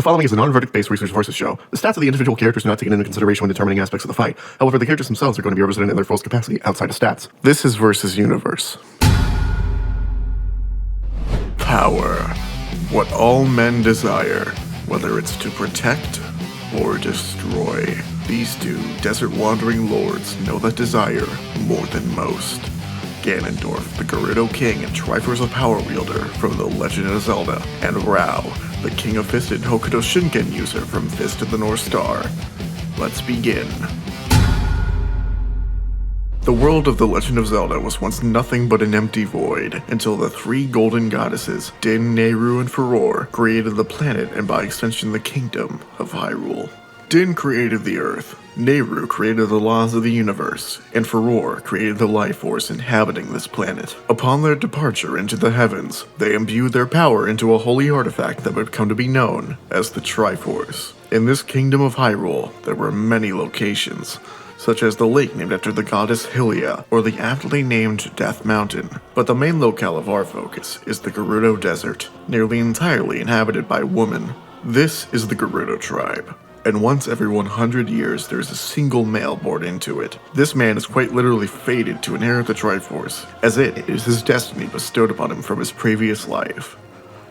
following is a non-verdict-based research versus show. The stats of the individual characters are not taken into consideration when determining aspects of the fight. However, the characters themselves are going to be represented in their fullest capacity outside of stats. This is versus universe. Power. What all men desire, whether it's to protect or destroy. These two desert-wandering lords know that desire more than most. Ganondorf, the Gerudo King and Triforce of Power wielder from The Legend of Zelda, and Raoh, the King of Fisted Hokuto Shinken user from Fist of the North Star. Let's begin. The world of The Legend of Zelda was once nothing but an empty void, until the three golden goddesses, Din, Nehru, and Furore, created the planet and by extension the kingdom of Hyrule. Din created the Earth, Nehru created the laws of the universe, and Furore created the life force inhabiting this planet. Upon their departure into the heavens, they imbued their power into a holy artifact that would come to be known as the Triforce. In this kingdom of Hyrule, there were many locations, such as the lake named after the goddess Hylia, or the aptly named Death Mountain. But the main locale of our focus is the Gerudo Desert, nearly entirely inhabited by women. This is the Gerudo tribe, and once every 100 years there is a single male born into it. This man is quite literally fated to inherit the Triforce, as it is his destiny bestowed upon him from his previous life.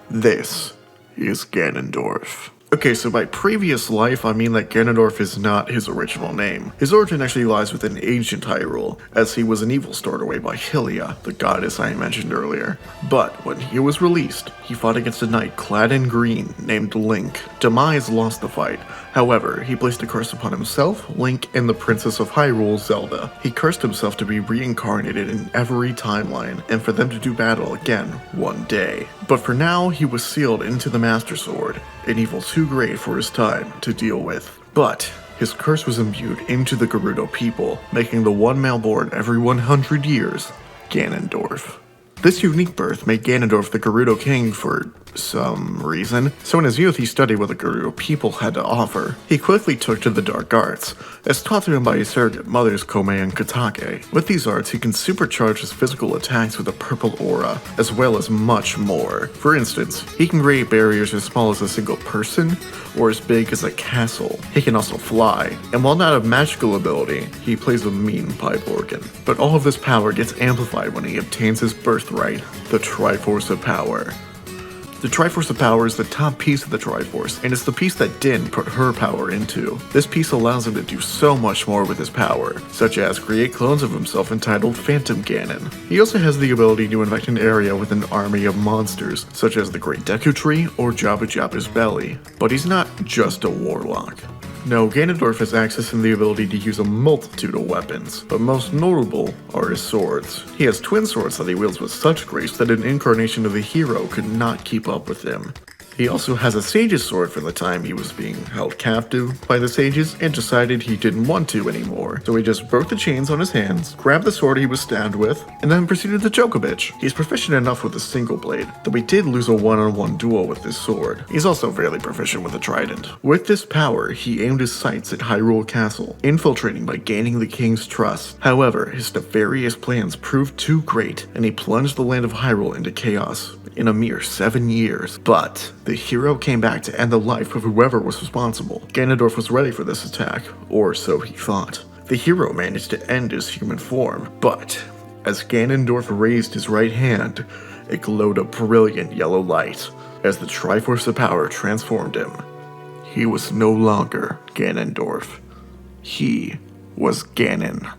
This is Ganondorf. Okay, so by previous life, I mean that Ganondorf is not his original name. His origin actually lies within ancient Hyrule, as he was an evil stored away by Hylia, the goddess I mentioned earlier. But when he was released, he fought against a knight clad in green named Link. Demise lost the fight. However, he placed a curse upon himself, Link, and the Princess of Hyrule, Zelda. He cursed himself to be reincarnated in every timeline, and for them to do battle again one day. But for now, he was sealed into the Master Sword, an evil too great for his time to deal with. But his curse was imbued into the Gerudo people, making the one male born every 100 years, Ganondorf. This unique birth made Ganondorf the Gerudo King for some reason, so in his youth he studied what the Gerudo people had to offer. He quickly took to the dark arts, as taught to him by his surrogate mothers Kome and Katake. With these arts, he can supercharge his physical attacks with a purple aura, as well as much more. For instance, he can create barriers as small as a single person, or as big as a castle. He can also fly, and while not a magical ability, he plays a mean pipe organ. But all of this power gets amplified when he obtains his birthright, the Triforce of Power. The Triforce of Power is the top piece of the Triforce, and it's the piece that Din put her power into. This piece allows him to do so much more with his power, such as create clones of himself entitled Phantom Ganon. He also has the ability to infect an area with an army of monsters, such as the Great Deku Tree or Jabu Jabu's Belly. But he's not just a warlock. No, Ganondorf has access and the ability to use a multitude of weapons, but most notable are his swords. He has twin swords that he wields with such grace that an incarnation of the hero could not keep up with him. He also has a sage's sword from the time he was being held captive by the sages and decided he didn't want to anymore. So he just broke the chains on his hands, grabbed the sword he was stabbed with, and then proceeded to choke a bitch. He's proficient enough with a single blade, though he did lose a one-on-one duel with this sword. He's also fairly proficient with a trident. With this power, he aimed his sights at Hyrule Castle, infiltrating by gaining the king's trust. However, his nefarious plans proved too great, and he plunged the land of Hyrule into chaos in a mere 7 years. But the hero came back to end the life of whoever was responsible. Ganondorf was ready for this attack, or so he thought. The hero managed to end his human form, but as Ganondorf raised his right hand, it glowed a brilliant yellow light. As the Triforce of Power transformed him, he was no longer Ganondorf. He was Ganon.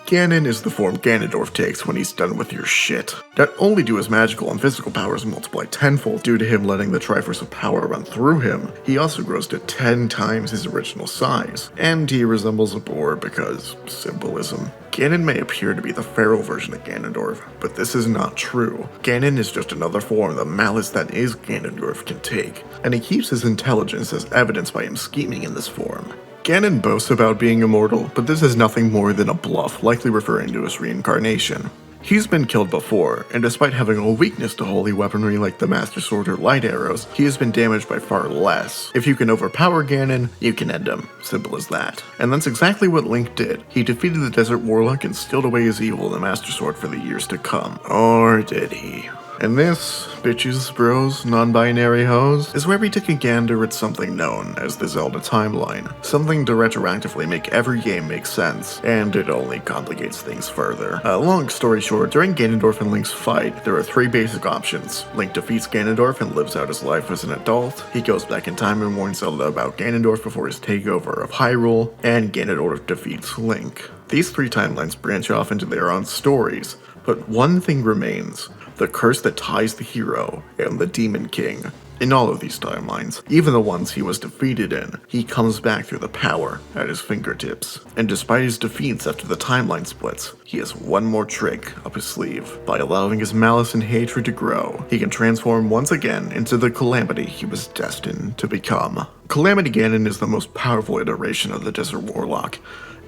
Ganon is the form Ganondorf takes when he's done with your shit. Not only do his magical and physical powers multiply tenfold due to him letting the Triforce of Power run through him, he also grows to 10 times his original size, and he resembles a boar because symbolism. Ganon may appear to be the feral version of Ganondorf, but this is not true. Ganon is just another form the malice that is Ganondorf can take, and he keeps his intelligence as evidenced by him scheming in this form. Ganon boasts about being immortal, but this is nothing more than a bluff, likely referring to his reincarnation. He's been killed before, and despite having a weakness to holy weaponry like the Master Sword or light arrows, he has been damaged by far less. If you can overpower Ganon, you can end him. Simple as that. And that's exactly what Link did. He defeated the Desert Warlock and stealed away his evil in the Master Sword for the years to come. Or did he? And this, bitches, bros, non-binary hoes, is where we take a gander at something known as the Zelda timeline. Something to retroactively make every game make sense, and it only complicates things further. Long story short, during Ganondorf and Link's fight, there are three basic options. Link defeats Ganondorf and lives out his life as an adult, he goes back in time and warns Zelda about Ganondorf before his takeover of Hyrule, and Ganondorf defeats Link. These three timelines branch off into their own stories, but one thing remains: the curse that ties the hero and the Demon King. In all of these timelines, even the ones he was defeated in, he comes back through the power at his fingertips. And despite his defeats after the timeline splits, he has one more trick up his sleeve. By allowing his malice and hatred to grow, he can transform once again into the Calamity he was destined to become. Calamity Ganon is the most powerful iteration of the Desert Warlock.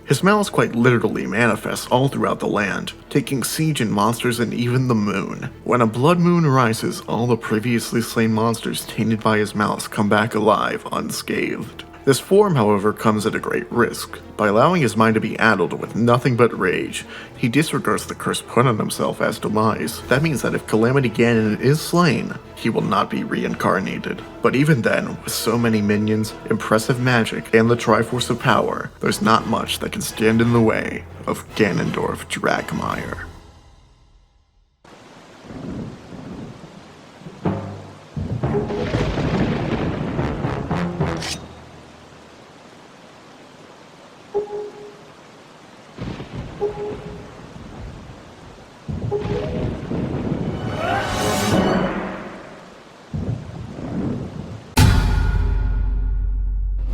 His malice quite literally manifests all throughout the land, taking siege in monsters and even the moon. When a blood moon rises, all the previously slain monsters tainted by his malice come back alive unscathed. This form, however, comes at a great risk. By allowing his mind to be addled with nothing but rage, he disregards the curse put on himself as Demise. That means that if Calamity Ganon is slain, he will not be reincarnated. But even then, with so many minions, impressive magic, and the Triforce of Power, there's not much that can stand in the way of Ganondorf Dragmire.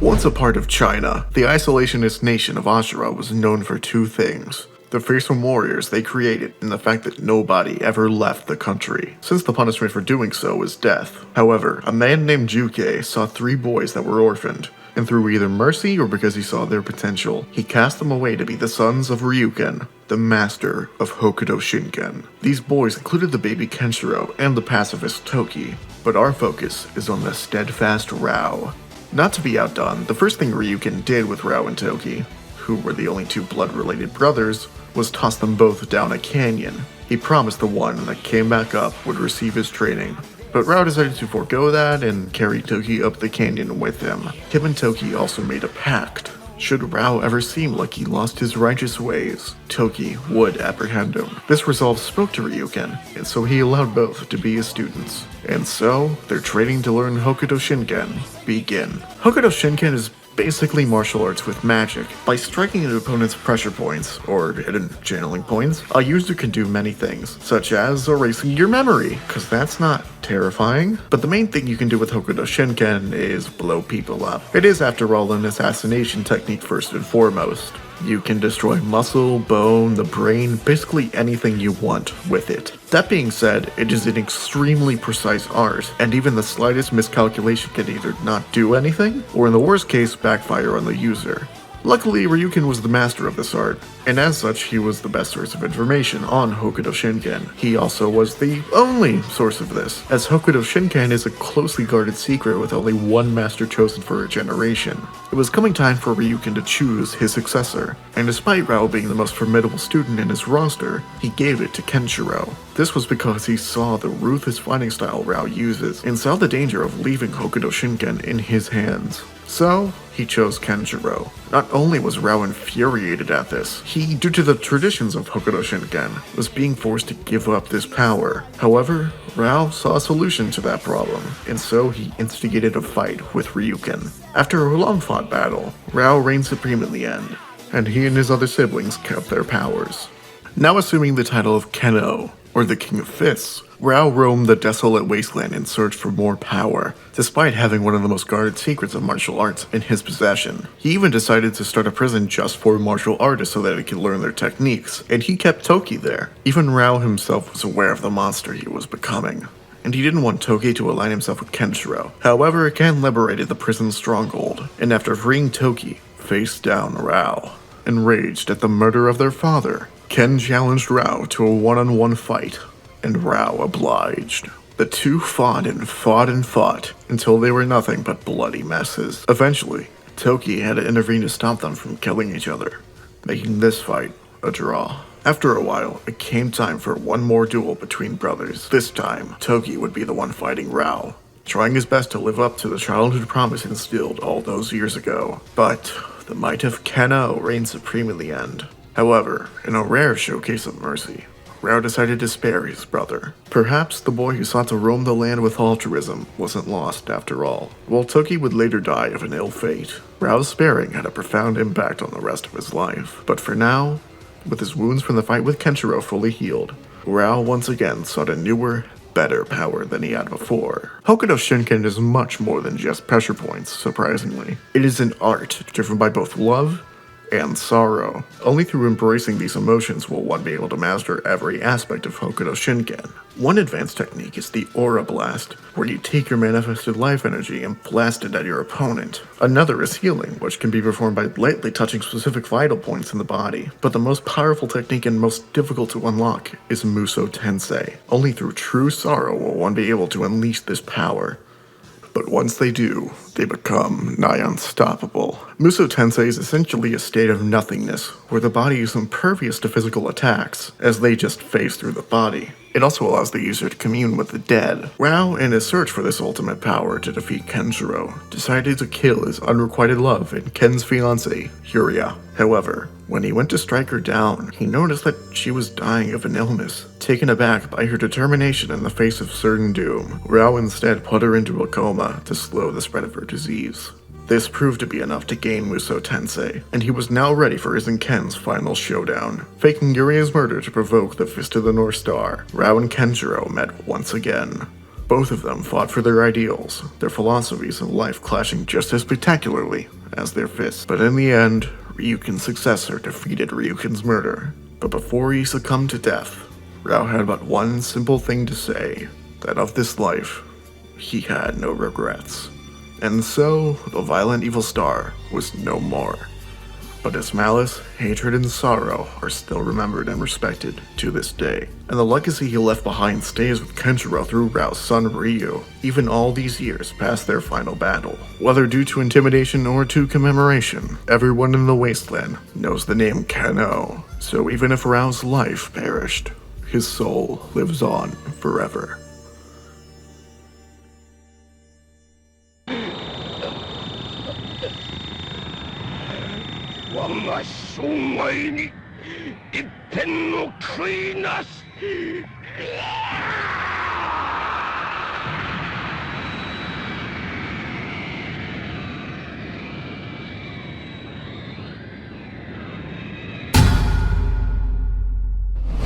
Once a part of China, the isolationist nation of Ashura was known for two things: the fearsome warriors they created and the fact that nobody ever left the country, since the punishment for doing so was death. However, a man named Juke saw three boys that were orphaned, and through either mercy or because he saw their potential, he cast them away to be the sons of Ryuken, the master of Hokuto Shinken. These boys included the baby Kenshiro and the pacifist Toki, but our focus is on the steadfast Raoh. Not to be outdone, the first thing Ryuken did with Raoh and Toki, who were the only two blood-related brothers, was toss them both down a canyon. He promised the one that came back up would receive his training, but Raoh decided to forego that and carry Toki up the canyon with him. Him and Toki also made a pact. Should Raoh ever seem like he lost his righteous ways, Toki would apprehend him. This resolve spoke to Ryuken, and so he allowed both to be his students. And so, their training to learn Hokuto Shinken begin. Hokuto Shinken is basically martial arts with magic. By striking an opponent's pressure points, or hidden channeling points, a user can do many things, such as erasing your memory, cause that's not terrifying. But the main thing you can do with Hokuto Shinken is blow people up. It is, after all, an assassination technique first and foremost. You can destroy muscle, bone, the brain, basically anything you want with it. That being said, it is an extremely precise art, and even the slightest miscalculation can either not do anything, or in the worst case, backfire on the user. Luckily, Ryuken was the master of this art, and as such, he was the best source of information on Hokuto Shinken. He also was the only source of this, as Hokuto Shinken is a closely guarded secret with only one master chosen for a generation. It was coming time for Ryuken to choose his successor, and despite Raoh being the most formidable student in his roster, he gave it to Kenshiro. This was because he saw the ruthless fighting style Raoh uses, and saw the danger of leaving Hokuto Shinken in his hands. So, he chose Kenshiro. Not only was Raoh infuriated at this, he, due to the traditions of Hokuto Shinken, was being forced to give up this power. However, Raoh saw a solution to that problem, and so he instigated a fight with Ryuken. After a long-fought battle, Raoh reigned supreme in the end, and he and his other siblings kept their powers. Now assuming the title of Keno, or the King of Fists, Raoh roamed the desolate wasteland in search for more power, despite having one of the most guarded secrets of martial arts in his possession. He even decided to start a prison just for martial artists so that he could learn their techniques, and he kept Toki there. Even Raoh himself was aware of the monster he was becoming, and he didn't want Toki to align himself with Kenshiro. However, Ken liberated the prison's stronghold, and after freeing Toki, faced down Raoh. Enraged at the murder of their father, Ken challenged Raoh to a one-on-one fight, and Raoh obliged. The two fought and fought and fought, until they were nothing but bloody messes. Eventually, Toki had to intervene to stop them from killing each other, making this fight a draw. After a while, it came time for one more duel between brothers. This time, Toki would be the one fighting Raoh, trying his best to live up to the childhood promise instilled all those years ago. But the might of Kano reigned supreme in the end. However, in a rare showcase of mercy, Raoh decided to spare his brother. Perhaps the boy who sought to roam the land with altruism wasn't lost after all. While Toki would later die of an ill fate, Raoh's sparing had a profound impact on the rest of his life. But for now, with his wounds from the fight with Kenshiro fully healed, Raoh once again sought a newer, better power than he had before. Hokuto Shinken is much more than just pressure points, surprisingly. It is an art driven by both love and sorrow. Only through embracing these emotions will one be able to master every aspect of Hokuto Shinken. One advanced technique is the Aura Blast, where you take your manifested life energy and blast it at your opponent. Another is healing, which can be performed by lightly touching specific vital points in the body. But the most powerful technique and most difficult to unlock is Muso Tensei. Only through true sorrow will one be able to unleash this power. But once they do, they become nigh unstoppable. Muso Tensei is essentially a state of nothingness, where the body is impervious to physical attacks, as they just phase through the body. It also allows the user to commune with the dead. Raoh, in his search for this ultimate power to defeat Kenshiro, decided to kill his unrequited love and Ken's fiancée, Hyuria. However, when he went to strike her down, he noticed that she was dying of an illness. Taken aback by her determination in the face of certain doom, Raoh instead put her into a coma to slow the spread of her disease. This proved to be enough to gain Muso Tensei, and he was now ready for his and Ken's final showdown. Faking Yuria's murder to provoke the Fist of the North Star, Raoh and Kenshiro met once again. Both of them fought for their ideals, their philosophies of life clashing just as spectacularly as their fists. But in the end, Ryuken's successor defeated Ryuken's murder. But before he succumbed to death, Raoh had but one simple thing to say, that of this life, he had no regrets. And so, the violent evil star was no more. But his malice, hatred, and sorrow are still remembered and respected to this day. And the legacy he left behind stays with Kenshiro through Raoh's son Ryu, even all these years past their final battle. Whether due to intimidation or to commemoration, everyone in the wasteland knows the name Kano. So even if Raoh's life perished, his soul lives on forever.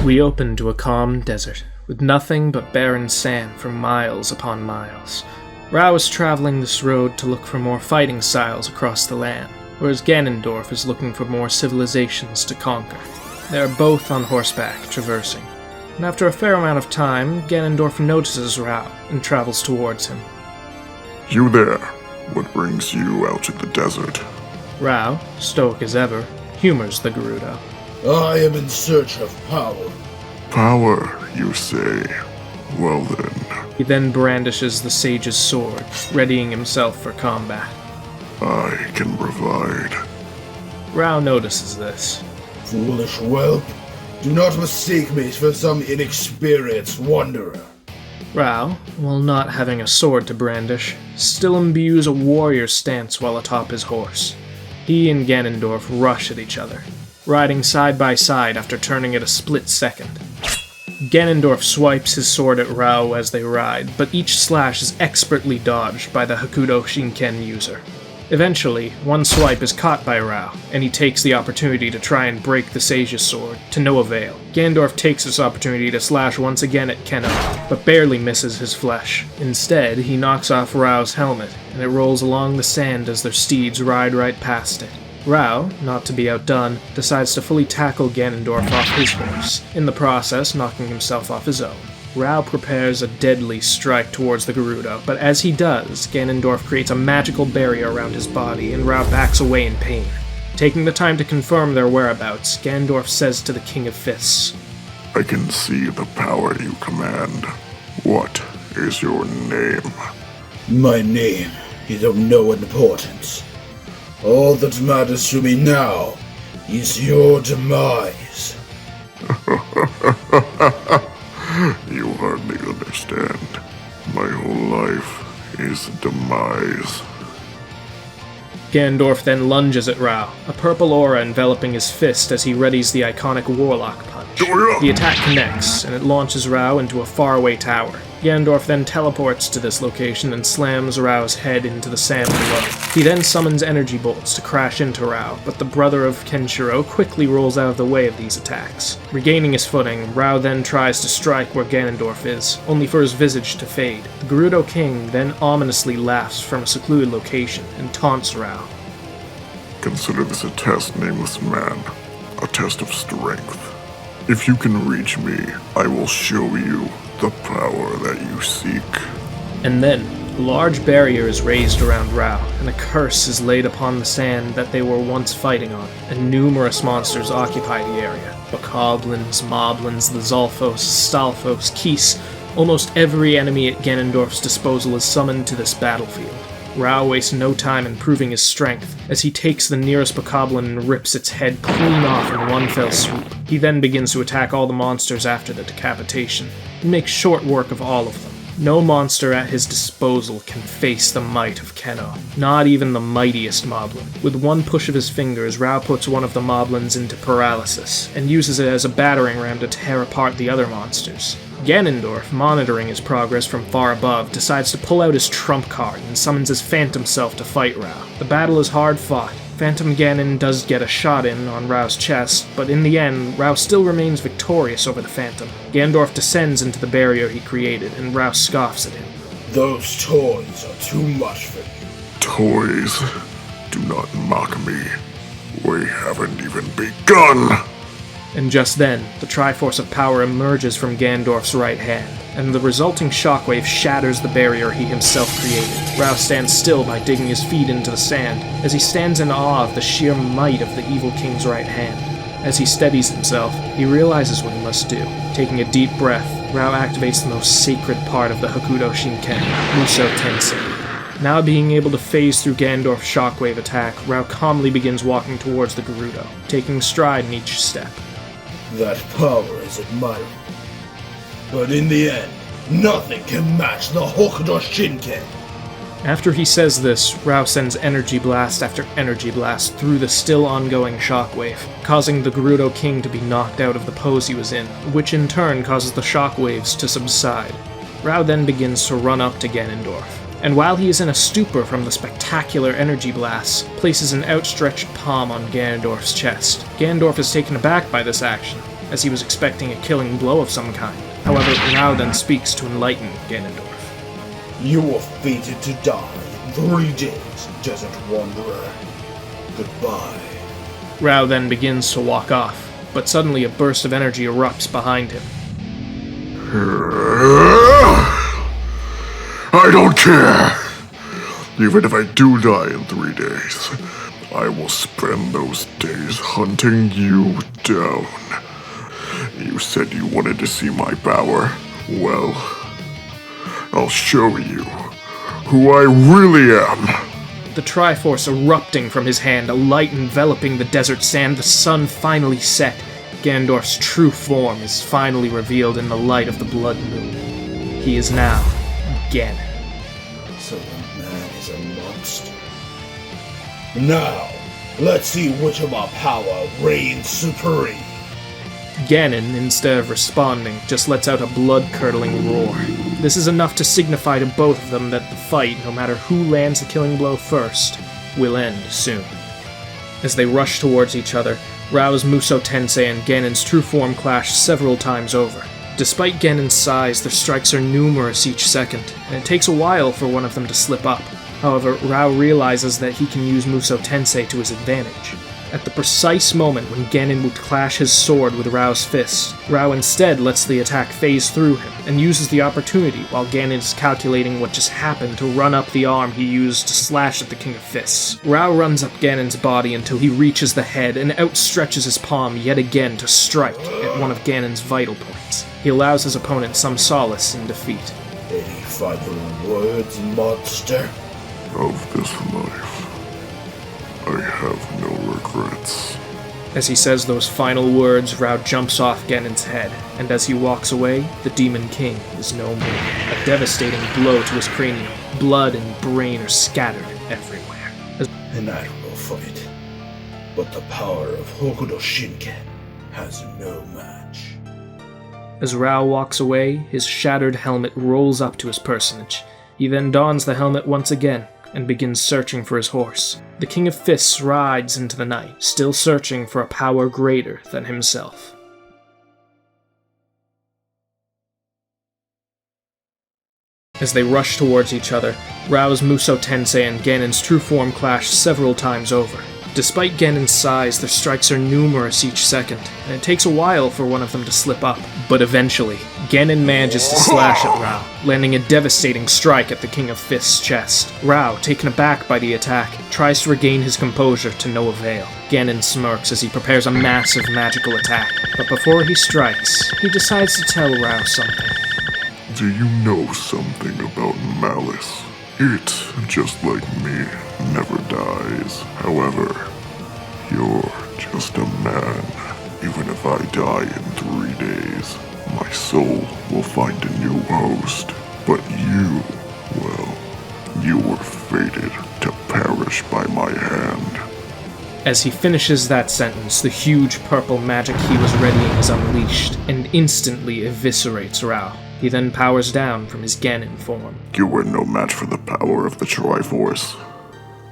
We open to a calm desert, with nothing but barren sand for miles upon miles. Raoh is traveling this road to look for more fighting styles across the land, whereas Ganondorf is looking for more civilizations to conquer. They are both on horseback, traversing, and after a fair amount of time, Ganondorf notices Raoh and travels towards him. You there? What brings you out to the desert? Raoh, stoic as ever, humors the Gerudo. I am in search of power. Power, you say? Well then. He then brandishes the sage's sword, readying himself for combat. I can provide. Raoh notices this. Foolish whelp, do not mistake me for some inexperienced wanderer. Raoh, while not having a sword to brandish, still imbues a warrior stance while atop his horse. He and Ganondorf rush at each other, riding side by side after turning at a split second. Ganondorf swipes his sword at Raoh as they ride, but each slash is expertly dodged by the Hokuto Shinken user. Eventually, one swipe is caught by Raoh, and he takes the opportunity to try and break the sage's sword, to no avail. Ganondorf takes this opportunity to slash once again at Keno, but barely misses his flesh. Instead, he knocks off Raoh's helmet, and it rolls along the sand as their steeds ride right past it. Raoh, not to be outdone, decides to fully tackle Ganondorf off his horse, in the process knocking himself off his own. Raoh prepares a deadly strike towards the Gerudo, but as he does, Ganondorf creates a magical barrier around his body, and Raoh backs away in pain. Taking the time to confirm their whereabouts, Ganondorf says to the King of Fists, I can see the power you command. What is your name? My name is of no importance. All that matters to me now is your demise. You hardly understand. My whole life is Demise. Ganondorf then lunges at Raoh, a purple aura enveloping his fist as he readies the iconic Warlock Punch. The attack connects, and it launches Raoh into a faraway tower. Ganondorf then teleports to this location and slams Raoh's head into the sand below. He then summons energy bolts to crash into Raoh, but the brother of Kenshiro quickly rolls out of the way of these attacks. Regaining his footing, Raoh then tries to strike where Ganondorf is, only for his visage to fade. The Gerudo King then ominously laughs from a secluded location and taunts Raoh. Consider this a test, nameless man. A test of strength. If you can reach me, I will show you the power that you seek. And then, a large barrier is raised around Raoh, and a curse is laid upon the sand that they were once fighting on, and numerous monsters occupy the area. Bokoblins, Moblins, the Zolfos, Stalfos, Keese, almost every enemy at Ganondorf's disposal is summoned to this battlefield. Raoh wastes no time in proving his strength, as he takes the nearest Bokoblin and rips its head clean off in one fell swoop. He then begins to attack all the monsters after the decapitation, and makes short work of all of them. No monster at his disposal can face the might of Keno, not even the mightiest Moblin. With one push of his fingers, Raoh puts one of the Moblins into paralysis, and uses it as a battering ram to tear apart the other monsters. Ganondorf, monitoring his progress from far above, decides to pull out his trump card and summons his Phantom Self to fight Raoh. The battle is hard fought. Phantom Ganon does get a shot in on Raoh's chest, but in the end, Raoh still remains victorious over the Phantom. Ganondorf descends into the barrier he created, and Raoh scoffs at him. Those toys are too much for you. Toys, do not mock me. We haven't even begun! And just then, the Triforce of Power emerges from Ganondorf's right hand, and the resulting shockwave shatters the barrier he himself created. Raoh stands still by digging his feet into the sand, as he stands in awe of the sheer might of the evil king's right hand. As he steadies himself, he realizes what he must do. Taking a deep breath, Raoh activates the most sacred part of the Hokuto Shinken, Musou Tensei. Now being able to phase through Ganondorf's shockwave attack, Raoh calmly begins walking towards the Gerudo, taking stride in each step. That power is admirable. But in the end, nothing can match the Hokuto Shinken. After he says this, Raoh sends energy blast after energy blast through the still ongoing shockwave, causing the Gerudo King to be knocked out of the pose he was in, which in turn causes the shockwaves to subside. Raoh then begins to run up to Ganondorf, and while he is in a stupor from the spectacular energy blasts, places an outstretched palm on Ganondorf's chest. Ganondorf is taken aback by this action, as he was expecting a killing blow of some kind. However, Raoh then speaks to enlighten Ganondorf. You were fated to die in 3 days, Desert Wanderer. Goodbye. Raoh then begins to walk off, but suddenly a burst of energy erupts behind him. I don't care! Even if I do die in 3 days, I will spend those days hunting you down. You said you wanted to see my power. Well, I'll show you who I really am. The Triforce erupting from his hand, a light enveloping the desert sand, the sun finally set. Ganondorf's true form is finally revealed in the light of the blood moon. He is now Ganon. So the man is a monster. Now, let's see which of our power reigns supreme. Ganon, instead of responding, just lets out a blood-curdling roar. This is enough to signify to both of them that the fight, no matter who lands the killing blow first, will end soon. As they rush towards each other, Raoh's Musou Tensei and Ganon's true form clash several times over. Despite Ganon's size, their strikes are numerous each second, and it takes a while for one of them to slip up. However, Raoh realizes that he can use Musou Tensei to his advantage. At the precise moment when Ganon would clash his sword with Raoh's fist, Raoh instead lets the attack phase through him, and uses the opportunity while Ganon is calculating what just happened to run up the arm he used to slash at the King of Fists. Raoh runs up Ganon's body until he reaches the head and outstretches his palm yet again to strike at one of Ganon's vital points. He allows his opponent some solace in defeat. Any final words, monster? Of this life, I have no regrets. As he says those final words, Raoh jumps off Ganon's head, and as he walks away, the Demon King is no more. A devastating blow to his cranium. Blood and brain are scattered everywhere. An admirable fight, but the power of Hokuto Shinken has no match. As Raoh walks away, his shattered helmet rolls up to his personage. He then dons the helmet once again, and begins searching for his horse. The King of Fists rides into the night, still searching for a power greater than himself. As they rush towards each other, Raoh's Musou Tensei and Ganon's true form clash several times over. Despite Ganon's size, their strikes are numerous each second, and it takes a while for one of them to slip up. But eventually, Ganon manages to slash at Raoh, landing a devastating strike at the King of Fists' chest. Raoh, taken aback by the attack, tries to regain his composure to no avail. Ganon smirks as he prepares a massive magical attack, but before he strikes, he decides to tell Raoh something. Do you know something about malice? It, just like me, never dies. However, you're just a man. Even if I die in 3 days, my soul will find a new host. But you, well, you were fated to perish by my hand. As he finishes that sentence, the huge purple magic he was readying is unleashed, and instantly eviscerates Raoh. He then powers down from his Ganon form. You were no match for the power of the Triforce.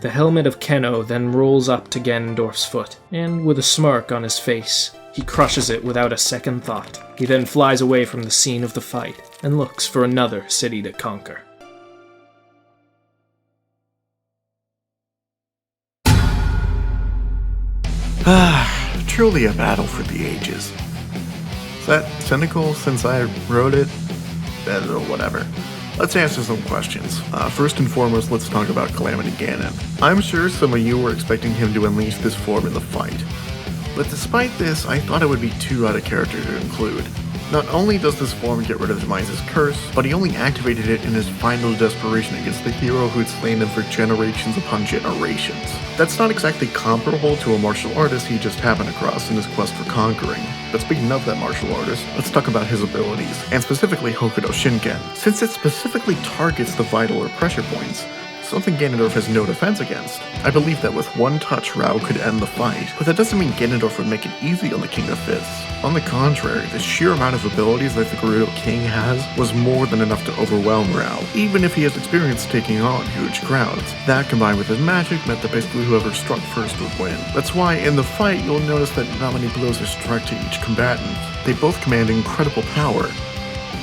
The helmet of Keno then rolls up to Ganondorf's foot, and with a smirk on his face, he crushes it without a second thought. He then flies away from the scene of the fight, and looks for another city to conquer. Truly a battle for the ages. Is that cynical since I wrote it? Or whatever. Let's answer some questions. First and foremost, let's talk about Calamity Ganon. I'm sure some of you were expecting him to unleash this form in the fight. But despite this, I thought it would be too out of character to include. Not only does this form get rid of Demise's curse, but he only activated it in his final desperation against the hero who'd slain him for generations upon generations. That's not exactly comparable to a martial artist he just happened across in his quest for conquering. But speaking of that martial artist, let's talk about his abilities, and specifically Hokuto Shinken. Since it specifically targets the vital or pressure points, something Ganondorf has no defense against. I believe that with one touch, Raoh could end the fight, but that doesn't mean Ganondorf would make it easy on the King of Fists. On the contrary, the sheer amount of abilities that the Gerudo King has was more than enough to overwhelm Raoh, even if he has experience taking on huge crowds. That combined with his magic meant that basically whoever struck first would win. That's why in the fight you'll notice that not many blows are struck to each combatant. They both command incredible power,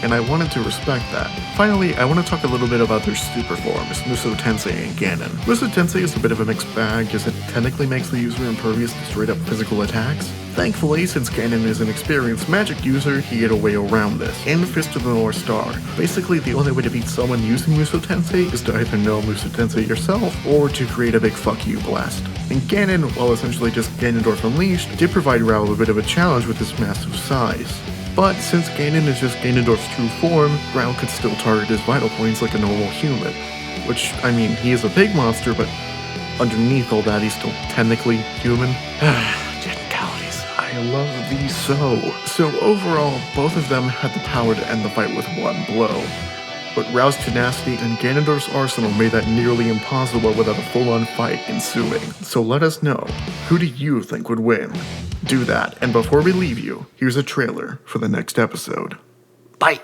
and I wanted to respect that. Finally, I want to talk a little bit about their super forms, Musou Tensei and Ganon. Musou Tensei is a bit of a mixed bag, as it technically makes the user impervious to straight up physical attacks. Thankfully, since Ganon is an experienced magic user, he had a way around this. In Fist of the North Star, basically the only way to beat someone using Musou Tensei is to either know Musou Tensei yourself, or to create a big fuck you blast. And Ganon, while essentially just Ganondorf Unleashed, did provide Raoh a bit of a challenge with his massive size. But since Ganon is just Ganondorf's true form, Raoh could still target his vital points like a normal human. Which, I mean, he is a big monster, but underneath all that, he's still technically human. Technicalities. I love these so. So overall, both of them had the power to end the fight with one blow. But Raoh's tenacity and Ganondorf's arsenal made that nearly impossible without a full-on fight ensuing. So let us know, who do you think would win? Do that, and before we leave you, here's a trailer for the next episode. Bye!